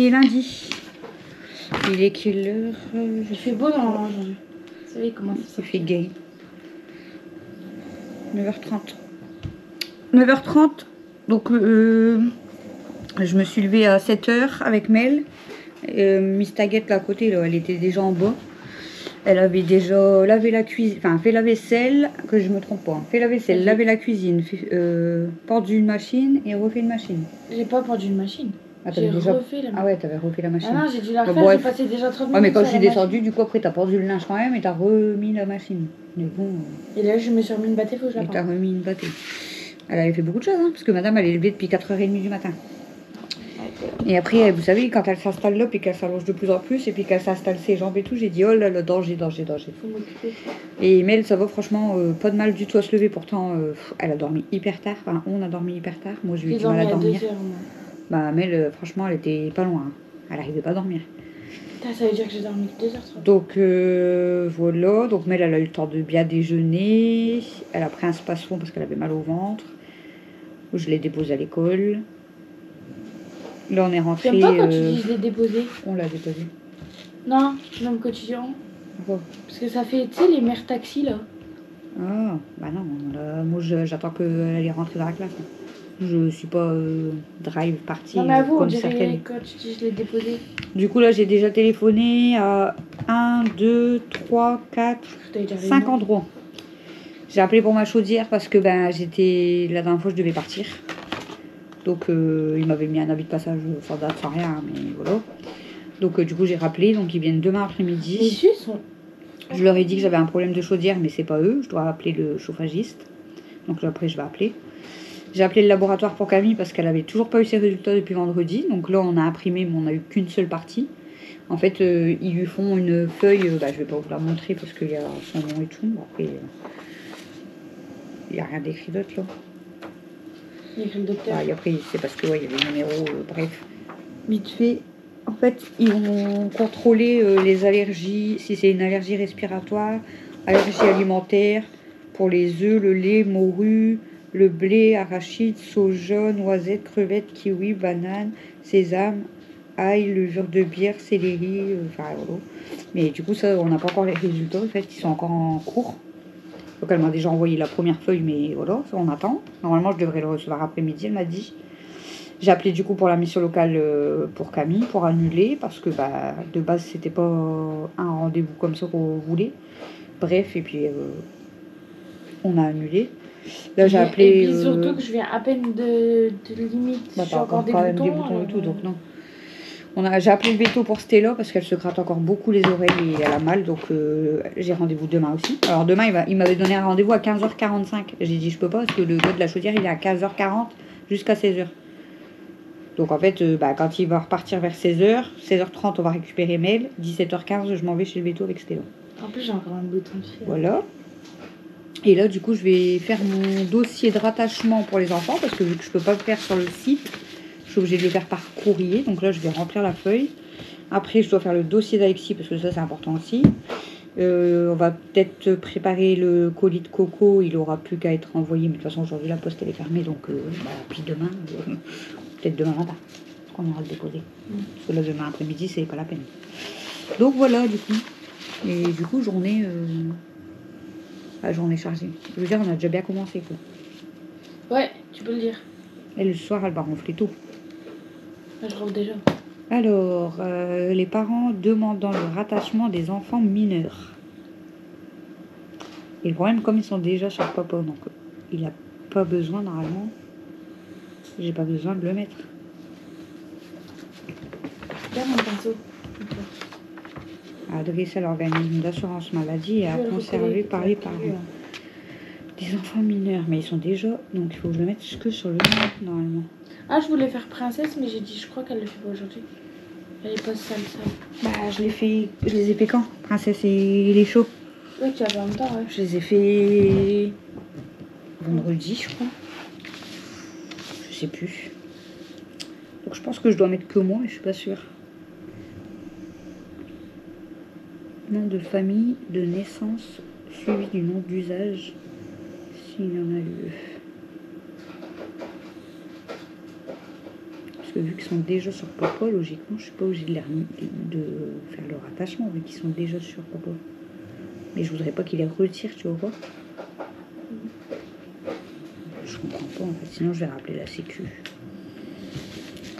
est lundi. Il est quelle heure? Il fait beau dans l'orange. Vous savez comment ça fait gay. 9h30. 9h30. Donc, je me suis levée à 7h avec Mel. Miss Taguette, là à côté, là, elle était déjà en bas. Elle avait déjà lavé la cuisine, enfin fait la vaisselle, que je me trompe pas. Fait la vaisselle, lavé la cuisine, pendu une machine et refait une machine. J'ai pas pendu une machine. Ah, j'ai déjà... refait la machine. Ah ouais, t'avais refait la machine. Ah non, j'ai dû la refaire, j'ai passé déjà 30 minutes. Ouais, mais quand je suis descendue, du coup, après, t'as pendu le linge quand même et t'as remis la machine. Mais bon. Et là, je me suis remis une battée, faut que je la pende. Et t'as remis une battée. Elle avait fait beaucoup de choses, hein, parce que madame, elle est levée depuis 4h30 du matin. Et après, vous savez, quand elle s'installe là, puis qu'elle s'allonge de plus en plus, et puis qu'elle s'installe ses jambes et tout, j'ai dit, oh là là, danger. Faut m'occuper. Et Mel, ça va franchement, pas de mal du tout à se lever. Pourtant, elle a dormi hyper tard. Enfin, on a dormi hyper tard. Moi, j'ai eu du mal à dormir. 2 heures, bah, Mel, franchement, elle était pas loin. Hein. Elle arrivait pas à dormir. Putain, ça veut dire que j'ai dormi 2h30. Donc, voilà. Donc, Mel, elle a eu le temps de bien déjeuner. Elle a pris un spasfon parce qu'elle avait mal au ventre. Je l'ai déposée à l'école. Là, on est rentré. J'aime pas quand tu dis je l'ai déposé. On l'a déposé. Non, même quotidien. Pourquoi? Parce que ça fait, tu sais, les mères taxis là. Ah, bah non. Là, moi, j'attends qu'elle aille rentrer dans la classe. Je suis pas drive partie. Non, mais à vous, comme on dirait certaines. quand tu dis je l'ai déposé. Du coup, là, j'ai déjà téléphoné à 1, 2, 3, 4, 5 endroits. J'ai appelé pour ma chaudière parce que ben, j'étais. La dernière fois, je devais partir. Donc, il m'avait mis un avis de passage sans date, sans rien, mais voilà. Donc, du coup, j'ai rappelé. Donc, ils viennent demain après-midi. Les Suisses sont... Je leur ai dit que j'avais un problème de chaudière, mais c'est pas eux. Je dois appeler le chauffagiste. Donc, là, après, je vais appeler. J'ai appelé le laboratoire pour Camille parce qu'elle avait toujours pas eu ses résultats depuis vendredi. Donc, là, on a imprimé, mais on n'a eu qu'une seule partie. En fait, ils lui font une feuille. Je vais pas vous la montrer parce qu'il y a son nom et tout. Après, il n'y a rien d'écrit d'autre, là. Il y a écrit le docteur. Et après, c'est parce que, ouais, il y avait le numéro, bref. Vite fait, en fait, ils vont contrôler les allergies, si c'est une allergie respiratoire, allergie alimentaire, pour les œufs, le lait, morue, le blé, arachide, soja, noisettes, crevettes, kiwi, banane, sésame, ail, levure de bière, céleri, enfin, voilà. Mais du coup, ça, on n'a pas encore les résultats, en fait, ils sont encore en cours. Donc elle m'a déjà envoyé la première feuille, mais voilà, ça on attend. Normalement, je devrais le recevoir après-midi, elle m'a dit. J'ai appelé du coup pour la mission locale pour Camille, pour annuler, parce que bah, de base, c'était pas un rendez-vous comme ça qu'on voulait. Bref, et puis on a annulé. Là, j'ai appelé... Et puis surtout que je viens à peine de limite, bah, j'ai encore des boutons. Des boutons et tout, donc non. J'ai appelé le veto pour Stella parce qu'elle se gratte encore beaucoup les oreilles et elle a mal, donc j'ai rendez-vous demain aussi. Alors demain, il m'avait donné un rendez-vous à 15h45. J'ai dit je peux pas parce que le gars de la chaudière il est à 15h40 jusqu'à 16h. Donc en fait, quand il va repartir vers 16h, 16h30 on va récupérer Mel, 17h15 je m'en vais chez le veto avec Stella. En plus j'ai encore un bouton de fil. Voilà. Et là du coup je vais faire mon dossier de rattachement pour les enfants parce que vu que je peux pas le faire sur le site, je suis obligée de le faire par courrier. Donc là, je vais remplir la feuille. Après, je dois faire le dossier d'Alexis parce que ça, c'est important aussi. On va peut-être préparer le colis de coco. Il aura plus qu'à être envoyé. Mais de toute façon, aujourd'hui, la poste, elle est fermée. Donc, puis demain, peut-être demain matin, qu'on ira le déposer. Parce que là, demain après-midi, c'est pas la peine. Donc, voilà, du coup. Et du coup, journée chargée. Je veux dire, on a déjà bien commencé, quoi. Ouais, tu peux le dire. Et le soir, elle va ronfler tôt. Je ronfle déjà. Alors, les parents demandant le rattachement des enfants mineurs. Et le problème, comme ils sont déjà chez le papa, donc il n'a pas besoin, normalement, j'ai pas besoin de le mettre. Regarde mon pinceau. À adresser à l'organisme d'assurance maladie et à conserver par les parents. Des enfants mineurs, mais ils sont déjà, donc il faut que je le mette que sur le nom, normalement. Ah, je voulais faire princesse, mais j'ai dit, je crois qu'elle le fait pas aujourd'hui. Elle est pas sale. Je les ai fait quand? Princesse et les chauds. Ouais, tu avais en même temps, ouais. Je les ai fait vendredi, je crois. Je sais plus. Donc je pense que je dois mettre que moi, mais je suis pas sûre. Nom de famille, de naissance, suivi du nom d'usage, s'il y en a lieu. Parce que vu qu'ils sont déjà sur Popo, logiquement, je suis pas obligée de faire leur attachement vu qu'ils sont déjà sur Popo. Mais je voudrais pas qu'ils les retirent, tu vois. Je comprends pas en fait, sinon je vais rappeler la sécu.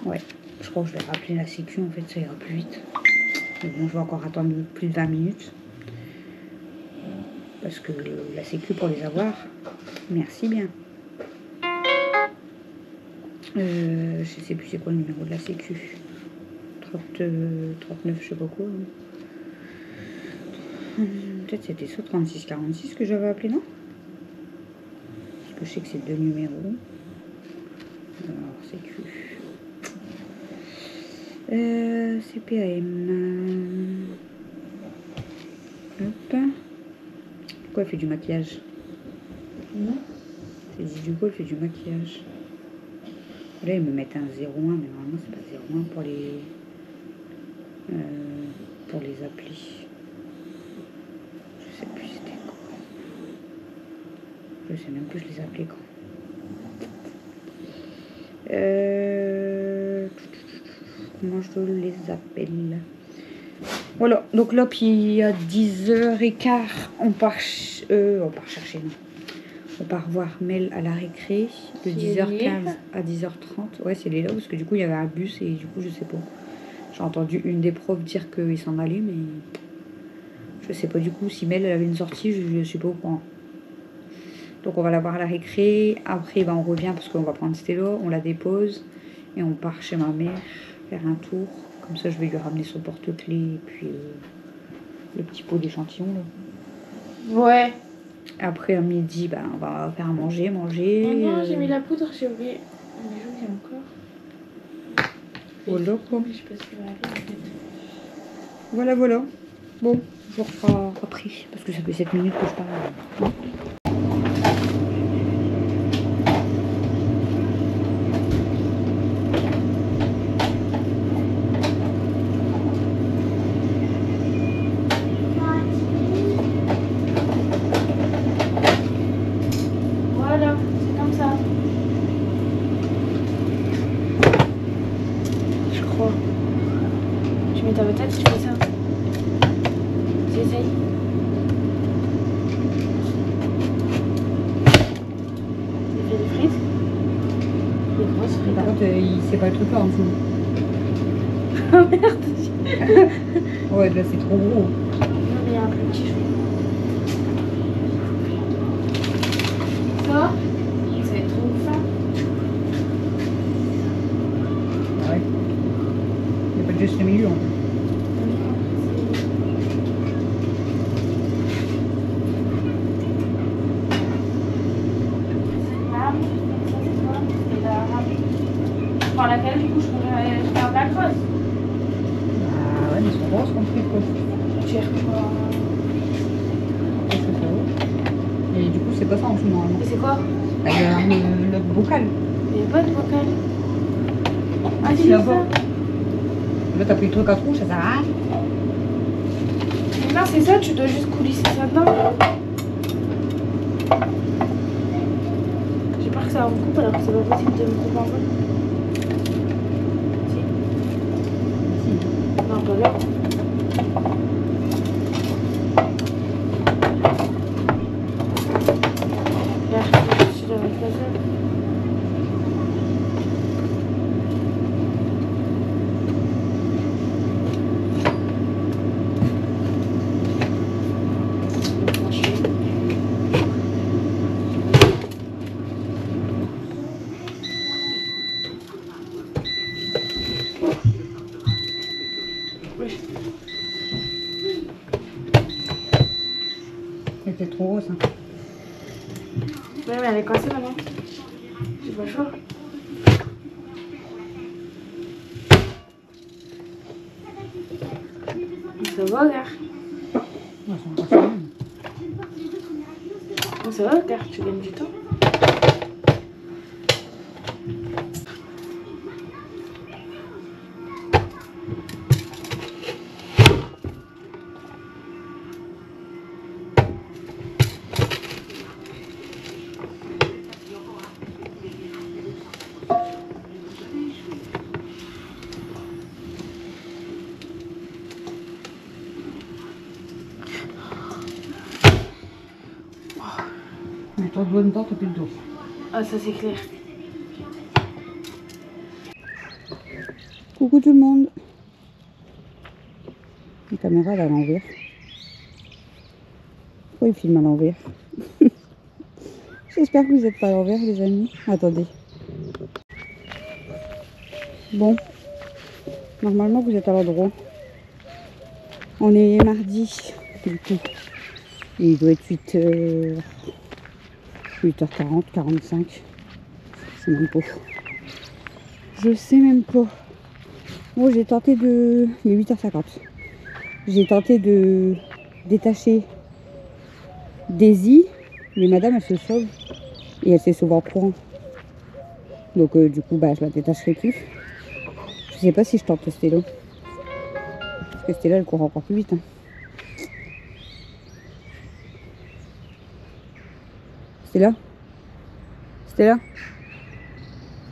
Ouais, je crois que je vais rappeler la sécu, en fait ça ira plus vite. Mais bon, je vais encore attendre plus de 20 minutes. Parce que la sécu pour les avoir, merci bien. Je sais plus c'est quoi le numéro de la sécu. 39, je sais pas quoi. Peut-être c'était ça, 3646 que j'avais appelé, non? Parce que je sais que c'est 2 numéros. Alors, sécu. CPAM. Hop. Pourquoi elle fait du maquillage? Non. C'est dit du coup, elle fait du maquillage. Là, ils me mettent un 01, mais normalement, c'est pas 01 pour les applis. Je sais plus c'était quoi. Je sais même plus je les appelais quand. Comment je les appelle? Voilà, donc là, puis à 10h15, on part chercher, non. On part voir Mel à la récré de 10h15 à 10h30. Ouais, c'est les là, parce que du coup, il y avait un bus et du coup, je sais pas. J'ai entendu une des profs dire qu'il s'en allait, mais je sais pas du coup si Mel elle avait une sortie, je suis pas au courant. Donc on va la voir à la récré. Après, ben, on revient parce qu'on va prendre Stella, on la dépose et on part chez ma mère faire un tour. Comme ça, je vais lui ramener son porte-clés et puis le petit pot d'échantillon. Ouais. Après, à midi, ben, on va faire à manger. Oh non, j'ai mis la poudre, j'ai oublié. Mais j'oublie encore. Voilà quoi. Je sais pas ce qu'il va arriver en fait. Voilà, voilà. Bon, je vous referai après parce que ça fait 7 minutes que je parle. Voilà, c'est comme ça. Je crois. Tu mets ta tête, tu fais ça. J'essaye. Il fait des frites. Des grosses frites. Par contre, c'est pas le truc là en dessous. Oh merde. Ouais, là c'est trop gros. Non, mais il y a un plus petit chou. Ça va être trop fin. Ouais. Il n'y a pas juste le milieu. Hein. Par laquelle du coup je garde la crosse. Ah ouais, mais ils sont grosses comme frites quoi. Cher quoi. Qu'est-ce que ça vaut? Et du coup, c'est pas ça en dessous normalement. Et c'est quoi? Bah, le bocal. Il n'y a pas de bocal. Ah si, Si, c'est là-bas. ça. Là, t'as pris le truc à trous, ça sert à rien. Non, c'est ça, tu dois juste coulisser ça dedans. J'ai peur que ça me coupe alors que c'est pas possible de me couper en deux. Si. Si. Non, pas là. Regarde, je suis dans la place. C'était trop gros ça. Ouais, mais elle est cassée maintenant. J'ai pas le choix. Ça va, regarde. Ouais, ça va pas. Ça va, regarde, tu gagnes du temps. Ton doigt dedans, t'as plus de dos. Ah, ça c'est clair. Coucou tout le monde. La caméra elle est à l'envers. Pourquoi il filme à l'envers? J'espère que vous n'êtes pas à l'envers les amis. Attendez. Bon. Normalement vous êtes à l'endroit. On est mardi. Du coup. Il doit être 8h40, 45. C'est même pas. Je sais même pas. Bon, j'ai tenté de... Il est 8h50. J'ai tenté de détacher Daisy, mais madame elle se sauve. Et elle s'est sauvée en courant. Donc du coup, bah, je la détacherai plus. Je sais pas si je tente Stella. Parce que Stella elle court encore plus vite. Hein. Stella Stella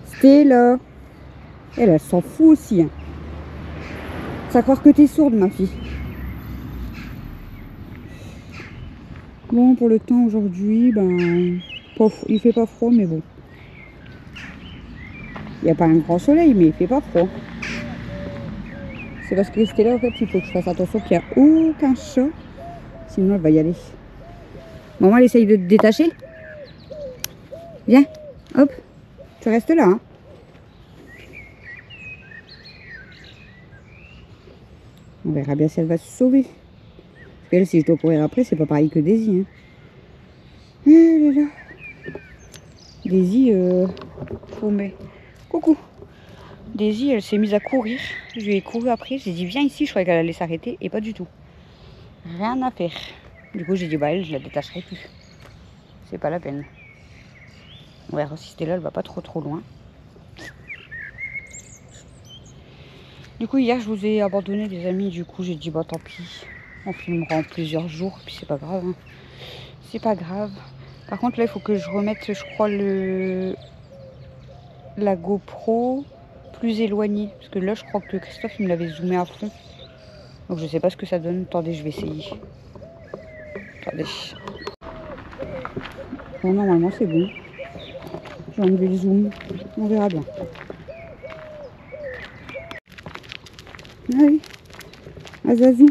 Stella elle s'en fout aussi. Hein. Ça croire que t'es sourde, ma fille. Bon, pour le temps aujourd'hui, ben, il fait pas froid, mais bon. Il n'y a pas un grand soleil, mais il fait pas froid. C'est parce que Stella, en fait, il faut que je fasse attention qu'il n'y a aucun chat. Sinon, elle va y aller. Maman, elle essaye de te détacher. Viens, hop, tu restes là. Hein. On verra bien si elle va se sauver. Parce qu'elle, si je dois courir après, c'est pas pareil que Daisy. Hein. Ah là là. Daisy, coucou. Daisy, elle s'est mise à courir. Je lui ai couru après. J'ai dit, viens ici. Je croyais qu'elle allait s'arrêter. Et pas du tout. Rien à faire. Du coup, j'ai dit, bah elle, je la détacherai plus. C'est pas la peine. On verra si Stella, elle va pas trop loin. Du coup, hier, je vous ai abandonné, les amis. Du coup, j'ai dit, bah tant pis. On filmera en plusieurs jours. Puis c'est pas grave. Hein. C'est pas grave. Par contre, là, il faut que je remette, je crois, la GoPro plus éloignée. Parce que là, je crois que Christophe, il me l'avait zoomé à fond. Donc, je sais pas ce que ça donne. Attendez, je vais essayer. Attendez. Bon, normalement, c'est bon. J'ai enlevé le zoom. On verra bien. Ah oui. Azazou.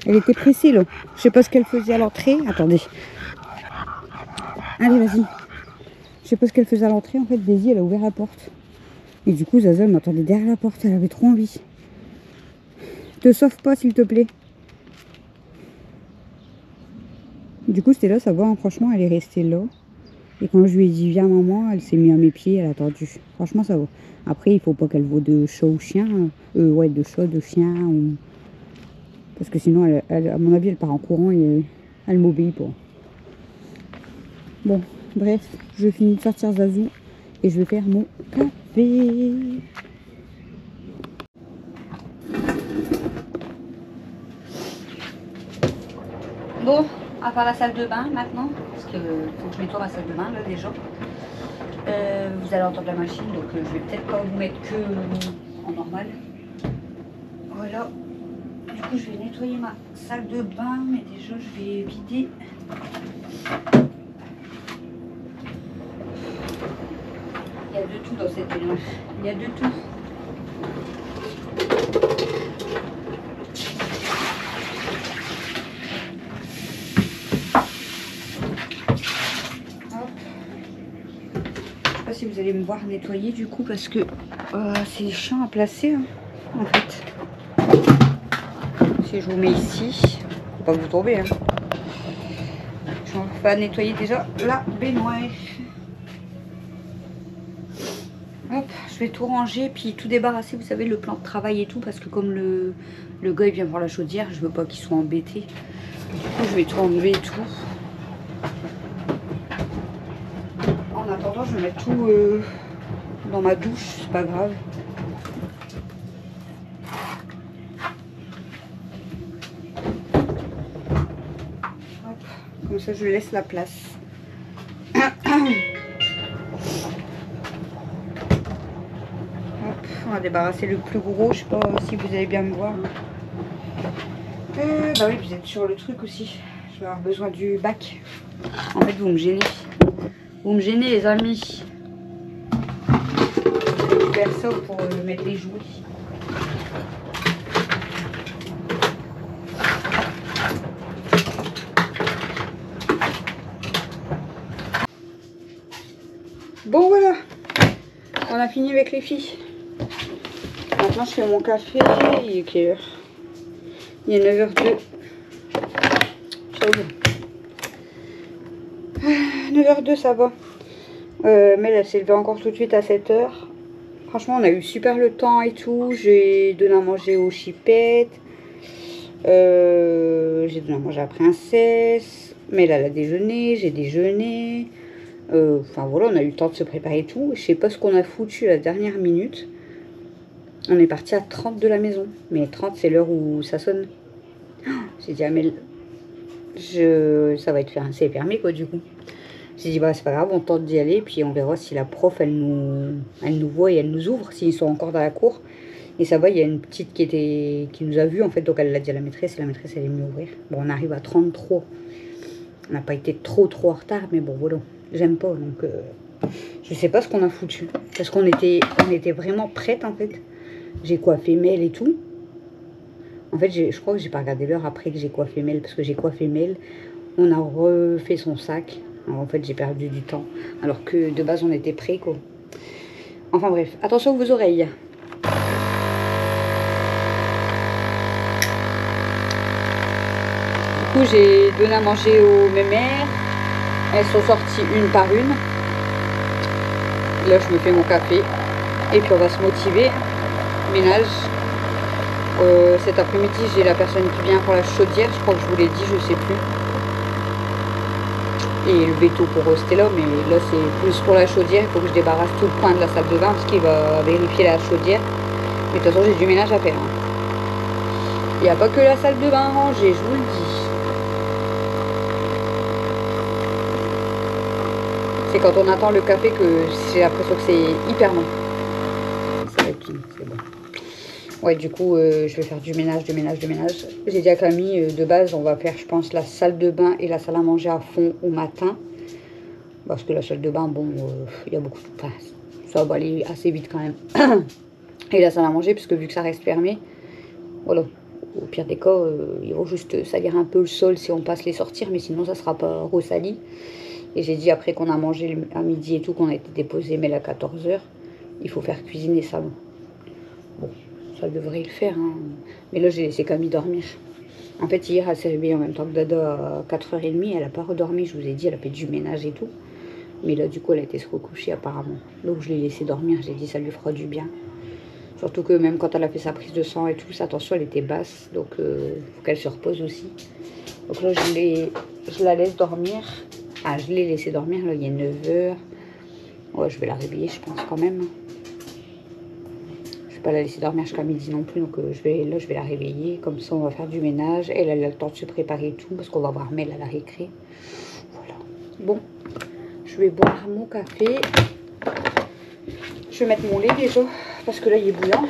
Elle était pressée, là. Je sais pas ce qu'elle faisait à l'entrée. Attendez. Allez, vas-y. Je sais pas ce qu'elle faisait à l'entrée. En fait, Daisy, elle a ouvert la porte. Et du coup, Zaza, elle m'attendait derrière la porte. Elle avait trop envie. Te sauve pas, s'il te plaît. Du coup, c'était là, ça va. Hein. Franchement, elle est restée là. Et quand je lui ai dit, viens, maman, elle s'est mise à mes pieds. Elle a attendu. Franchement, ça va. Après, il faut pas qu'elle voie de chat ou chien. Ouais, de chat, de chien. Ou... Parce que sinon, elle, à mon avis, elle part en courant et elle m'obéit pas. Bon, bref, je finis de sortir Zazou et je vais faire mon café. Bon, à part la salle de bain maintenant, parce que faut que je nettoie ma salle de bain là déjà. Vous allez entendre la machine, donc je vais peut-être pas vous mettre que en normal. Voilà. Du coup, je vais nettoyer ma salle de bain, mais déjà je vais vider. Il y a de tout dans cette baignoire. Il y a de tout. Hop. Je sais pas si vous allez me voir nettoyer du coup parce que c'est chiant à placer hein, en fait. Si je vous mets ici, faut pas que vous tombez. Hein. Je vais nettoyer déjà la baignoire. Hop, je vais tout ranger puis tout débarrasser, vous savez, le plan de travail et tout, parce que comme le gars il vient voir la chaudière, je veux pas qu'il soit embêté. Du coup, je vais tout enlever et tout. En attendant, je vais mettre tout dans ma douche, c'est pas grave. Hop, comme ça, je laisse la place. On va débarrasser le plus gros, je sais pas si vous allez bien me voir. Bah oui, vous êtes sur le truc aussi. Je vais avoir besoin du bac. En fait, vous me gênez. Vous me gênez, les amis. Je récupère ça pour mettre les jouets. Bon, voilà. On a fini avec les filles. Maintenant, je fais mon café. Il est quelle heure? Il est 9h02. Ça va. 9h02, ça va. Mais elle s'est levée encore tout de suite à 7h. Franchement, on a eu super le temps et tout. J'ai donné à manger aux chipettes. J'ai donné à manger à la princesse. Mais elle a déjeuné, j'ai déjeuné. Enfin voilà, on a eu le temps de se préparer et tout. Je sais pas ce qu'on a foutu la dernière minute. On est parti à 30 de la maison. Mais 30, c'est l'heure où ça sonne. J'ai dit, ah, mais ça va être c'est fermé quoi du coup. J'ai dit, bah c'est pas grave, on tente d'y aller. Puis on verra si la prof, elle nous voit et elle nous ouvre. S'ils sont encore dans la cour. Et ça va, il y a une petite qui nous a vus en fait. Donc elle l'a dit à la maîtresse. Et la maîtresse, elle est venue ouvrir. Bon, on arrive à 33. On n'a pas été trop en retard. Mais bon, voilà. J'aime pas. Donc je sais pas ce qu'on a foutu. Parce qu'on était vraiment prête en fait. J'ai coiffé Mel et tout. En fait, je crois que j'ai pas regardé l'heure après que j'ai coiffé Mel. Parce que j'ai coiffé Mel. On a refait son sac. Alors, en fait, j'ai perdu du temps. Alors que de base, on était prêts, quoi. Enfin bref, attention vos oreilles. Du coup, j'ai donné à manger aux mémères. Elles sont sorties une par une. Là, je me fais mon café. Et puis, on va se motiver. Ménage. Cet après-midi, j'ai la personne qui vient pour la chaudière. Je crois que je vous l'ai dit, je sais plus. Et le veto pour Stella, mais là, c'est plus pour la chaudière. Il faut que je débarrasse tout le coin de la salle de bain parce qu'il va vérifier la chaudière. Mais de toute façon, j'ai du ménage à faire. Hein. Il n'y a pas que la salle de bain rangée, je vous le dis. C'est quand on attend le café que j'ai l'impression que c'est hyper long. Ça va être fini, c'est bon. Ouais, du coup, je vais faire du ménage. J'ai dit à Camille, de base, on va faire, je pense, la salle de bain et la salle à manger à fond au matin. Parce que la salle de bain, bon, il y a beaucoup de... Enfin, ça va aller assez vite quand même. Et la salle à manger, puisque vu que ça reste fermé, voilà. Au pire des cas, ils vont juste salir un peu le sol si on passe les sortir, mais sinon, ça sera pas ressali. Et j'ai dit, après qu'on a mangé à midi et tout, qu'on a été déposé, mais à 14h, il faut faire cuisiner ça. Bon. Ça devrait le faire, hein. Mais là j'ai laissé Camille dormir. En fait hier elle s'est réveillée en même temps que Dada à 4h30. Elle n'a pas redormi, je vous ai dit, elle a fait du ménage et tout. Mais là du coup elle a été se recoucher apparemment. Donc je l'ai laissé dormir, j'ai dit ça lui fera du bien. Surtout que même quand elle a fait sa prise de sang et tout, sa tension elle était basse. Donc faut qu'elle se repose aussi. Donc là je la laisse dormir. Ah, je l'ai laissé dormir, là il est 9h. Ouais, je vais la réveiller je pense quand même. Pas la laisser dormir jusqu'à midi non plus, donc je vais la réveiller, comme ça on va faire du ménage, elle a le temps de se préparer et tout, parce qu'on va voir Mel à la récré. Voilà, bon, je vais boire mon café, je vais mettre mon lait déjà, parce que là il est bouillant.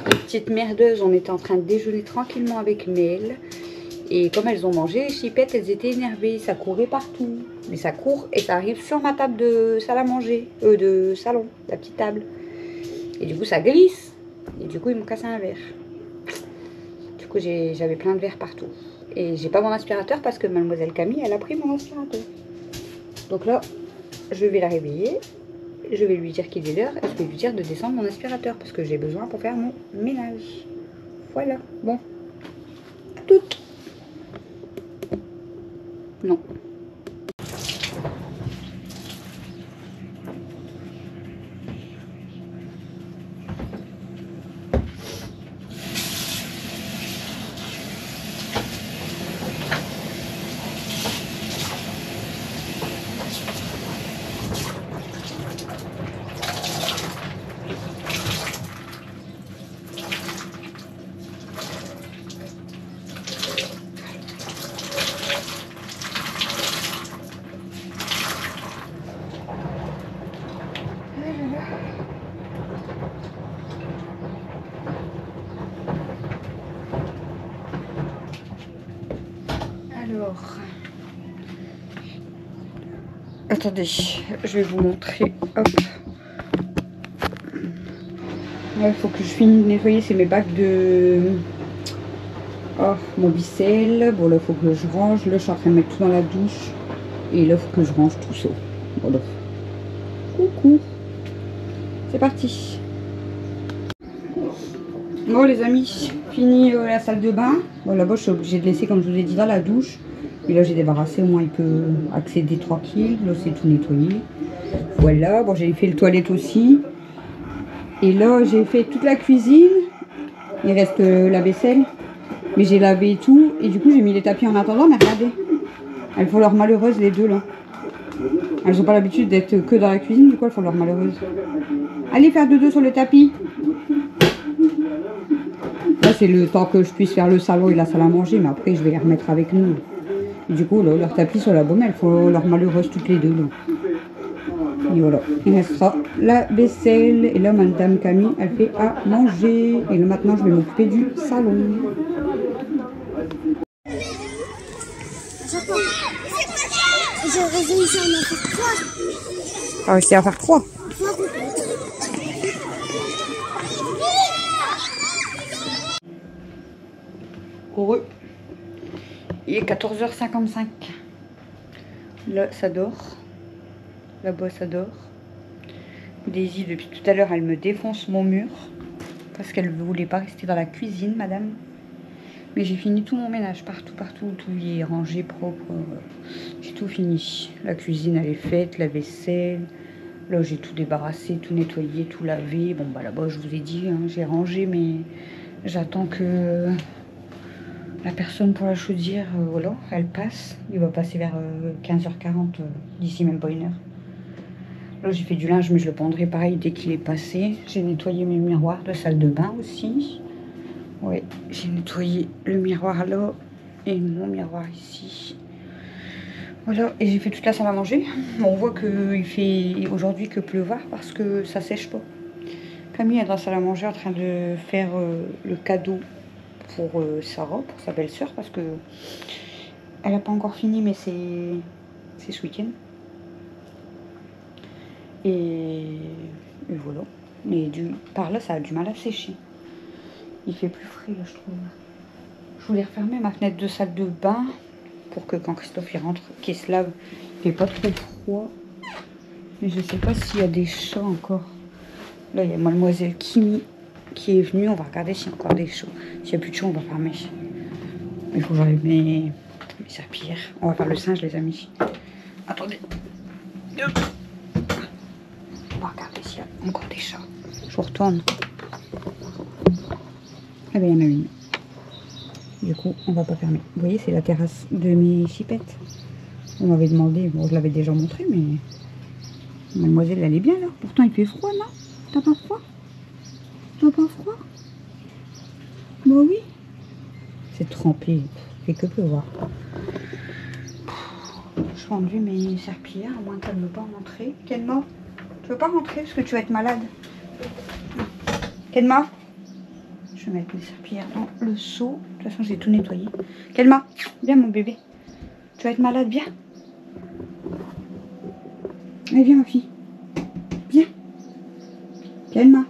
Les petites merdeuses, on était en train de déjeuner tranquillement avec Mel, et comme elles ont mangé, les chipettes, elles étaient énervées, ça courait partout, mais ça court, et ça arrive sur ma table de salle à manger, de salon, la petite table. Et du coup, ça glisse. Et du coup, ils m'ont cassé un verre. Du coup, j'avais plein de verres partout. Et j'ai pas mon aspirateur parce que mademoiselle Camille, elle a pris mon aspirateur. Donc là, je vais la réveiller. Je vais lui dire qu'il est l'heure. Et je vais lui dire de descendre mon aspirateur parce que j'ai besoin pour faire mon ménage. Voilà. Bon. À toutes. Non. Alors, attendez, je vais vous montrer. Hop. Il faut que je finisse de nettoyer, c'est mes bacs de mon Mobicel. Bon là, il faut que je range. Là, je suis en train de mettre tout dans la douche. Et là, il faut que je range tout ça. Voilà. Coucou. C'est parti. Bon les amis, fini la salle de bain. Bon là-bas, je suis obligée de laisser, comme je vous ai dit, dans la douche. Et là, j'ai débarrassé, au moins il peut accéder tranquille. Là, c'est tout nettoyé. Voilà, bon, j'ai fait le toilette aussi. Et là, j'ai fait toute la cuisine. Il reste la vaisselle. Mais j'ai lavé tout. Et du coup, j'ai mis les tapis en attendant. Mais regardez. Elles font leur malheureuse, les deux, là. Elles n'ont pas l'habitude d'être que dans la cuisine. Du coup, elles font leur malheureuse. Allez faire dodo sur le tapis. Là, c'est le temps que je puisse faire le salon et la salle à manger. Mais après, je vais les remettre avec nous. Et du coup, là, leurs tapis sur la baume, elles font leur malheureuse toutes les deux, là. Et voilà, il restera la vaisselle. Et là, madame Camille, elle fait à manger. Et là, maintenant, je vais m'occuper du salon. J'ai réussi à en faire 3. Ah, réussi à faire 3. Heureux. Il est 14h55. Là, ça dort. Là-bas, ça dort. Daisy, depuis tout à l'heure, elle me défonce mon mur. Parce qu'elle ne voulait pas rester dans la cuisine, madame. Mais j'ai fini tout mon ménage, partout. Tout y est rangé, propre. J'ai tout fini. La cuisine, elle est faite, la vaisselle. Là, j'ai tout débarrassé, tout nettoyé, tout lavé. Bon, bah là-bas, je vous ai dit, hein, j'ai rangé, mais j'attends que la personne pour la chaudière, voilà, elle passe. Il va passer vers 15h40, d'ici même pas une heure. Là, j'ai fait du linge, mais je le prendrai pareil dès qu'il est passé. J'ai nettoyé mes miroirs de salle de bain aussi. Ouais, j'ai nettoyé le miroir là et mon miroir ici. Voilà, et j'ai fait toute la salle à manger. On voit qu'il fait aujourd'hui que pleuvoir parce que ça sèche pas. Camille est dans la salle à manger en train de faire le cadeau pour Sarah, pour sa belle-sœur, parce que elle n'a pas encore fini, mais c'est ce week-end. Et voilà. Mais par là, ça a du mal à sécher. Il fait plus frais, là, je trouve. Je voulais refermer ma fenêtre de salle de bain pour que quand Christophe y rentre, qu'il se lave, il fait pas trop froid. Mais je sais pas s'il y a des chats encore. Là, il y a mademoiselle Kimi qui est venue. On va regarder s'il y a encore des chats. S'il n'y a plus de chats, on va fermer. Il faut que j'enlève mes serpillères. On va faire le singe, les amis. Attendez. On va regarder s'il y a encore des chats. Je vous retourne. Ah ben, il y en a une. Du coup, on va pas fermer. Vous voyez, c'est la terrasse de mes chipettes. On m'avait demandé, bon, je l'avais déjà montré, mais mademoiselle, elle est bien là. Pourtant, il fait froid, non? T'as pas froid? T'as pas froid? Bah oui. C'est trempé. Il fait que pleuvoir. Je vais enlever mes serpillères, à moins qu'elle ne veut pas rentrer. Kenma, tu veux pas rentrer parce que tu vas être malade? Kenma, je vais mettre mes serpillères dans le seau. De toute façon, j'ai tout nettoyé. Kenma, viens mon bébé. Tu vas être malade, viens. Allez, viens ma fille. Viens. Kenma.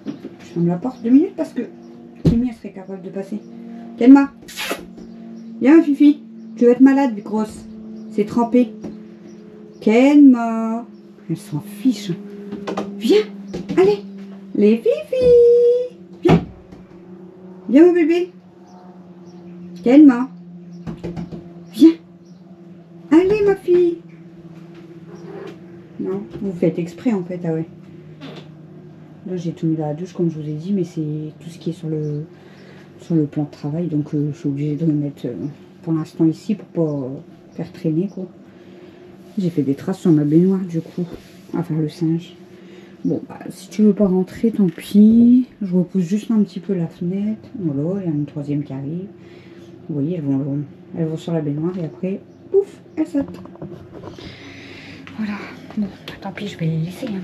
Je ferme la porte 2 minutes parce que Kimi, elle serait capable de passer. Kenma. Viens ma fifi. Tu vas être malade, grosse. C'est trempé. Kenma. Elle s'en fiche. Viens. Allez. Les fifis. Viens. Viens mon bébé. Kenma. Viens. Allez ma fille. Non, vous faites exprès en fait, ah ouais. Là j'ai tout mis dans la douche comme je vous ai dit, mais c'est tout ce qui est sur le plan de travail, donc je suis obligée de le mettre pour l'instant ici pour pas faire traîner quoi. J'ai fait des traces sur ma baignoire du coup, à faire le singe. Bon bah si tu veux pas rentrer, tant pis. Je repousse juste un petit peu la fenêtre. Voilà, il y a une troisième qui arrive. Vous voyez, elles vont sur la baignoire et après, pouf, elles sautent. Voilà. Bon, tant pis, je vais les laisser. Hein.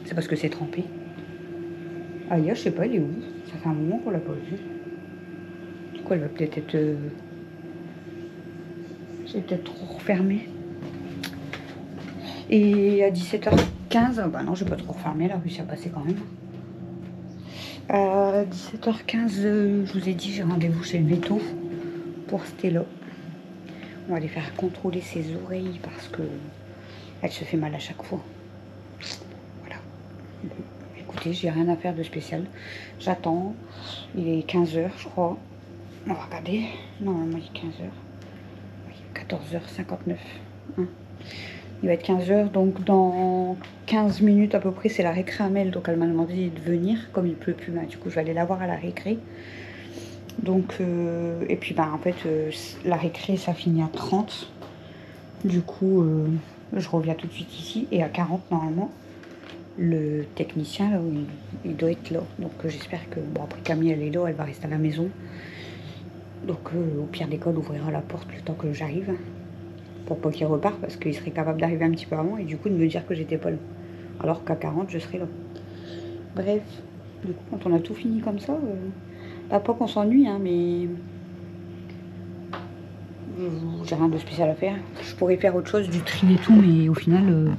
C'est parce que c'est trempé. Aya, je sais pas, elle est où? Ça fait un moment qu'on l'a pas vue. Du coup, elle va peut-être être J'ai peut-être trop refermé. Et à 17h15, bah non, je vais pas trop refermer, elle a réussi à passer quand même. À 17h15, je vous ai dit, j'ai rendez-vous chez le veto pour Stella. On va aller faire contrôler ses oreilles parce que elle se fait mal à chaque fois. Voilà. Bon, écoutez, j'ai rien à faire de spécial. J'attends. Il est 15h, je crois. On va regarder. Normalement, il est 15h. 14h59. Hein. Il va être 15h, donc dans 15 minutes à peu près, c'est la récré à Mel. Donc elle m'a demandé de venir. Comme il pleut plus, bah, du coup, je vais aller la voir à la récré. Donc, et puis, bah, en fait, la récré, ça finit à 30. Du coup, je reviens tout de suite ici. Et à 40, normalement, le technicien, là, il doit être là. Donc, j'espère que, bon, après Camille, elle est là, elle va rester à la maison. Donc, au pire des cas, il ouvrira la porte le temps que j'arrive. Pour pas qu'il reparte, parce qu'il serait capable d'arriver un petit peu avant et du coup de me dire que j'étais pas là. Alors qu'à 40, je serais là. Bref, du coup, quand on a tout fini comme ça, pas qu'on s'ennuie, hein, mais j'ai rien de spécial à faire. Je pourrais faire autre chose, du tri et tout, mais au final,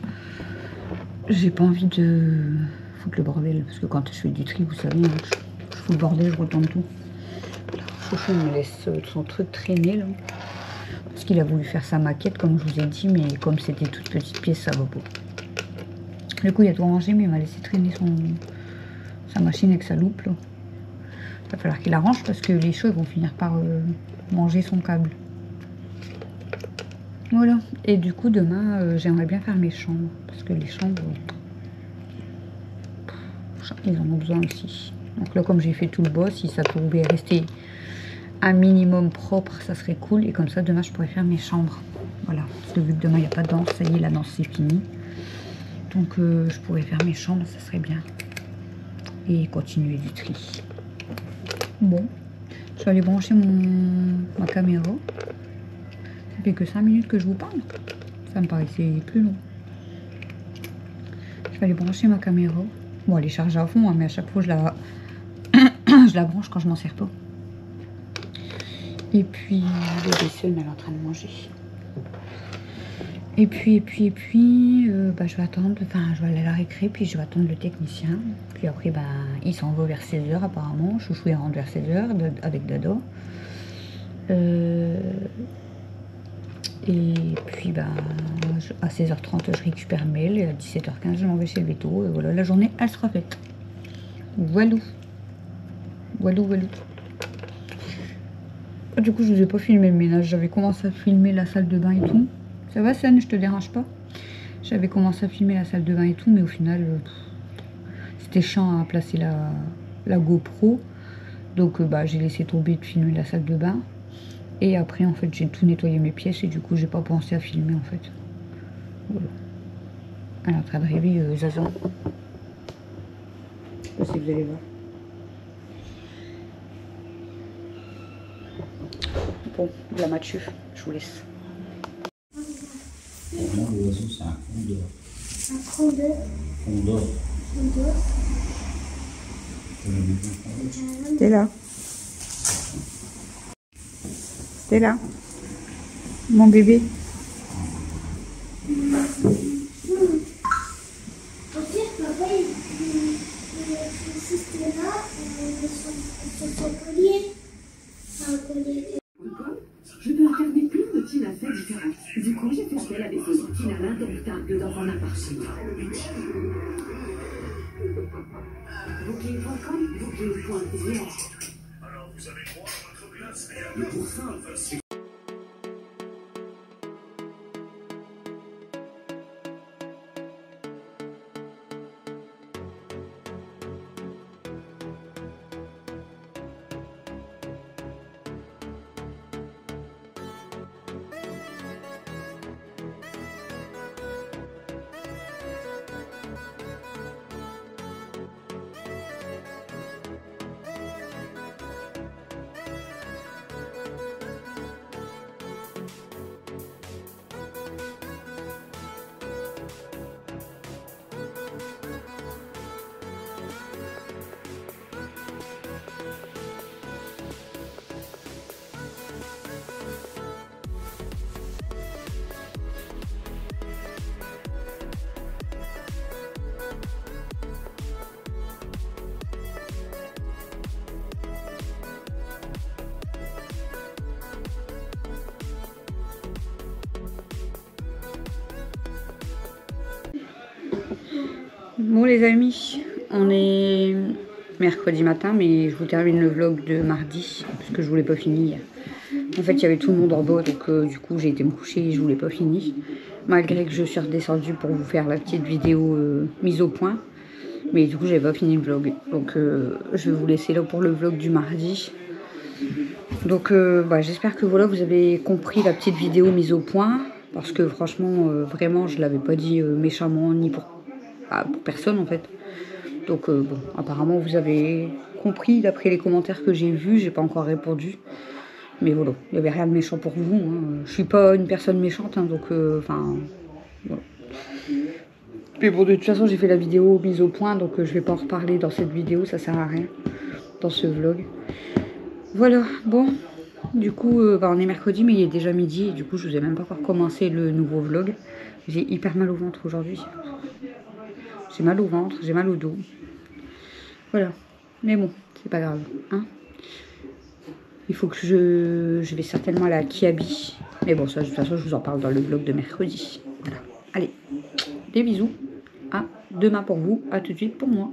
j'ai pas envie de foutre le bordel. Parce que quand je fais du tri, vous savez, hein, je fous le bordel, je retourne tout. Chouchou me laisse son truc traîner là. Parce qu'il a voulu faire sa maquette, comme je vous ai dit, mais comme c'était toute petite pièce, ça va pas. Du coup, il a tout rangé, mais il m'a laissé traîner sa machine avec sa loupe. Là. Il va falloir qu'il arrange parce que les chats vont finir par manger son câble. Voilà. Et du coup, demain, j'aimerais bien faire mes chambres. Parce que les chambres, ils en ont besoin aussi. Donc là, comme j'ai fait tout le boss, si ça pouvait rester un minimum propre, ça serait cool. Et comme ça, demain, je pourrais faire mes chambres. Voilà. Parce que vu que demain, il n'y a pas de danse, ça y est, la danse, c'est fini. Donc, je pourrais faire mes chambres, ça serait bien. Et continuer du tri. Bon. Je vais aller brancher ma caméra. Ça fait que 5 minutes que je vous parle. Ça me paraissait plus long. Je vais aller brancher ma caméra. Bon, elle est chargée à fond, hein, mais à chaque fois, je la, je la branche quand je m'en sers pas. Et puis, le vaisselle, elle est en train de manger. Et puis, bah, je vais attendre, enfin, je vais aller à la récré, puis je vais attendre le technicien. Puis après, bah, il s'en va vers 16h apparemment. Chouchou, il rentre vers 16h avec Dado. Et puis, bah, à 16h30, je récupère Mel. Et à 17h15, je m'en vais chez le veto. Et voilà, la journée, elle sera faite. Voilou. Voilou, voilou. Du coup, je vous ai pas filmé le ménage. J'avais commencé à filmer la salle de bain et tout. Ça va, San, je te dérange pas? J'avais commencé à filmer la salle de bain et tout, mais au final, c'était chiant à placer la GoPro. Donc, bah, j'ai laissé tomber de filmer la salle de bain. Et après, en fait, j'ai tout nettoyé mes pièces et du coup, j'ai pas pensé à filmer, en fait. Voilà. Elle est en train de rêver, Zazan. Je sais pas si vous allez voir. Bon, de la Mathieu, je vous laisse. Vraiment, l'oiseau, c'est un condor. Un condor. Condor. Condor. T'es là. T'es là. Mon bébé. En fait, papa, il c'était là, sur son collier. Un collier. Je peux incarner plein de routines à faire différentes. Du coup, j'ai fait appel à des routines à l'interruptable dans un appartement. Booking.com, booking.fr. Alors, vous avez droit à votre place, et pour ça, Bon les amis, on est mercredi matin, mais je vous termine le vlog de mardi, parce que je voulais pas finir. En fait, il y avait tout le monde en bas, donc du coup j'ai été me coucher et je voulais pas finir. Malgré que je suis redescendue pour vous faire la petite vidéo mise au point. Mais du coup j'ai pas fini le vlog. Donc je vais vous laisser là pour le vlog du mardi. Donc bah, j'espère que voilà, vous avez compris la petite vidéo mise au point. Parce que franchement, vraiment, je l'avais pas dit méchamment ni pour personne en fait. Donc bon, apparemment vous avez compris d'après les commentaires que j'ai vus. J'ai pas encore répondu. Mais voilà, il n'y avait rien de méchant pour vous. Hein. Je suis pas une personne méchante, hein, donc enfin voilà. Mais bon, de toute façon, j'ai fait la vidéo mise au point, donc je vais pas en reparler dans cette vidéo, ça sert à rien dans ce vlog. Voilà, bon, du coup, bah, on est mercredi, mais il est déjà midi, et du coup, je vous ai même pas encore commencé le nouveau vlog. J'ai hyper mal au ventre aujourd'hui. J'ai mal au ventre, j'ai mal au dos. Voilà, mais bon, c'est pas grave, hein. Il faut que je vais certainement aller à Kiabi. Mais bon, ça, de toute façon, je vous en parle dans le vlog de mercredi. Voilà. Allez, des bisous. À demain pour vous. À tout de suite pour moi.